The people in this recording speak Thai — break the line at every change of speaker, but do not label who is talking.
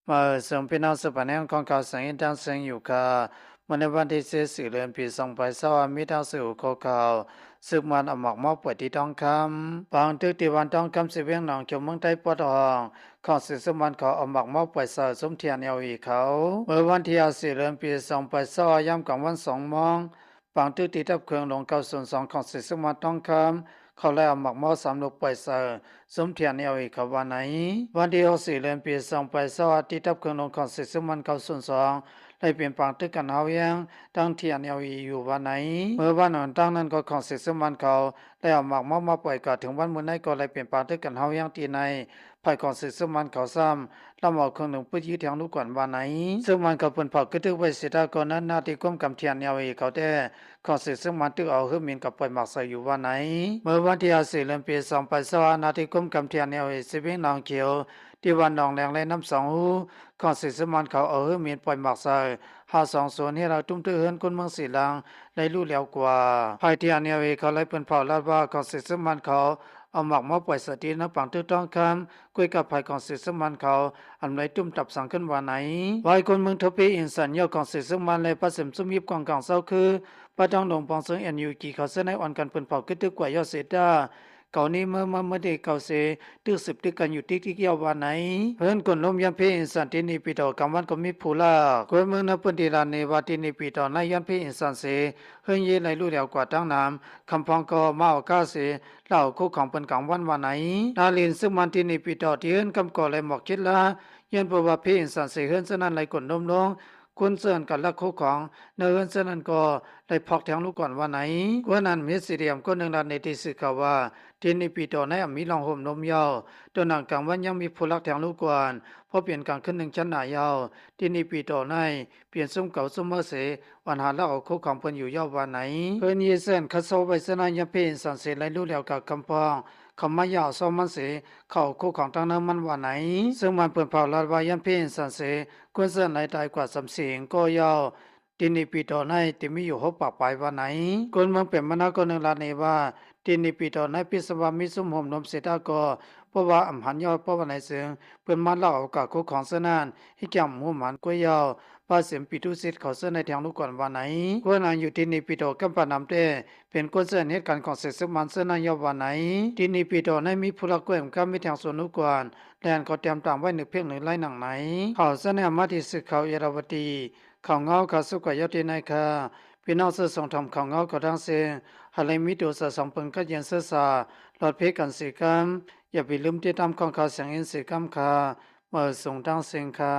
มาส่งพี่น้องสุพรรณของเขาสังอินดังเซิงอยู่ค่ะวันในวันที่4เดือนปี2020มีทางสื่อของเขาซึกมันเอาหมอกมอบเปิดที่ทองคำบางทึกที่วันทองคำสิเวียงหนองจมเมืองไต้ปอทองของสื่อสมันเขาเอาหมอกมอบเปิดเสาสมเทียนเอวีเขาเมื่อวันที่4เดือนปี2020ย่ำกลางวัน2 โมงบางทึกที่ทับเครื่องลง902ของสื่อสมันทองคำเขาเลยเอาหมอกมอบ3 ลูกเปิดเสาสมเทียนเอวีเขาวันไหนวันที่4เดือนปี2020ที่ทับเครื่องลงของสื่อสมัน902ได้เปลี่ยนปางตึกกันเฮายังตั้งเทียนเอวีอยู่วันไหนเมื่อวันนั้นตั้งนั้นก็ของสื่อสมันเขาได้เอาหมากมาปล่อยก็ถึงวันมื้อไหนก็เลยเปลี่ยนปางตึกกันเฮายังที่ในภายของสื่อสมันเขาซ้ำลำเอาเครื่องหนึ่งปื้ยืดแทงลูกก่อนวันไหนซึ่งมันก็เปิ้นเผากึตึกไว้สิตาก่อนนั้นหน้าที่ก้มกำเทียนเอวีเขาได้ของสื่อสมันตึกเอาหื้อมินกับปล่อยหมากใส่อยู่วันไหนเมื่อวันที่4เดือนปี2020นาที่ก้มกำเทียนเอวีสิบิงนองเขียวที่วันหนองแหลงและน้ำสองหูของสื่อสมันเขาเอาหื้อมินปล่อยหมากใส่520ให้เราตุ้มตื้อเฮิรนคนเมืองสีลังได้รู้แล้วกว่าภายที่อันเนียเวเขาเลยเปิ้นเผาลาดว่าของสื่อสมันเขาเอาหมากมาปล่อยสตินปังตื้อต้องคำคุยกับภายของสื่อสมันเขาอันไรตุ้มตับสังขึ้นว่าไหนวายคนเมืองทปีอินสันยอของสื่อสมันเลยผสมสมยิบกองกลางเศร้าคือพระจ้องหลวงปองเซิงเอ็นยูกีเขาเสนในอ่อนกันเปิ้นเผาขึ้นตึกกว่ายอดเสดาเก่านี้เมื่อเด็กเก่าเสตึกสืบตึกกันอยู่ที่เกี่ยววันไหนเพิ่นคนลมยันเพอินสันที่นี่ปีต่อกำวันก็มีผู้ลาคนเมืองนับเปิ้นที่ลานในวัดที่นี่ปีต่อในยันเพอินสันเสเฮิรนเยในรู้แล้วกว่าตั้งน้ำคำพองก็มาเอาก้าเสเล่าคู่ของเปิ้นกลางวันไหนนาลินซึ่งมันที่นี่ปีต่อที่เฮิรนกำก่อเลยหมอกคิดละยันบ่ว่าเพอินสันเสเฮิรนฉะนั้นไหลกดนมลงคุณเซินกันละคู่ของเนินเซนั้นก็ได้พอกแทงลูกก่อนว่าไหนว่านั้นมีสิเดียมก็นึงดันในที่สึกเขาว่าที่นี่ปีต่อในมีลองห่มนมยาวตัวหนังกลางวันยังมีผู้ลักแทงลูกก่อนพอเปลี่ยนการขึ้นหนึ่งชั้นหนายาวที่นี่ปีต่อในเปลี่ยนซุ้มเก่าซุ้มเมื่อเสวันหาแล้วเอาคู่ของเพิ่นอยู่ยาววันไหนเพิ่นยีเส้นคัดโซไว้เสนายังเพนสันเสไรรู้แล้วกับคำพองคำมายาวซ้อมมันเสเข้าคู่ของตั้งนั้นมันว่าไหนซึ่งมันเปิดเผาลาดว่ายันเพนสันเสควรเส้นไหนตายกว่าสำเสียงก็ยาวที่นี่ปีต่อในที่มีอยู่หกปากปลายวันไหนคนเมืองเป็นมนาคนหนึ่งลาดในว่าที่นี่ปีต่อในพิศวามิสุมห่มนมเสดาก็เพราะว่าอำหันยอดเพราะว่าในเสียงเพื่อนมาเล่าเอากับคู่ของเสนานให้แก่หมู่หมันกวยยาวว่าเสียงปีตุสิทธิ์เขาเสนในทางลูกก่อนวันไหนคนนั้นอยู่ที่นี่ปีต่อกัมปนำเตเป็นคนเสนเหตุการณ์ของเสกสมันเสนานยาววันไหนที่นี่ปีต่อในมีผู้ลักกวยกับมีทางส่วนลูกก่อนแลนเขาเตรียมตามไว้หนึ่งเพียงหนึ่งไล่หนังไหนเขาเสนมาที่สึกเขาเยราวตีเขาเงาเขาสุกยอดที่ในค่ะพี่น้องเสื้อสองทำเขาเงาเขาทั้งเสียงหาเลยมิตัวสะสองเปิงก็เย็นเสื้อสาหลอดเพกันสีกำอย่าไปลืมที่ทำของเขาเสียงอินสีกำค่ะเมื่อส่งทั้งเสียงค่ะ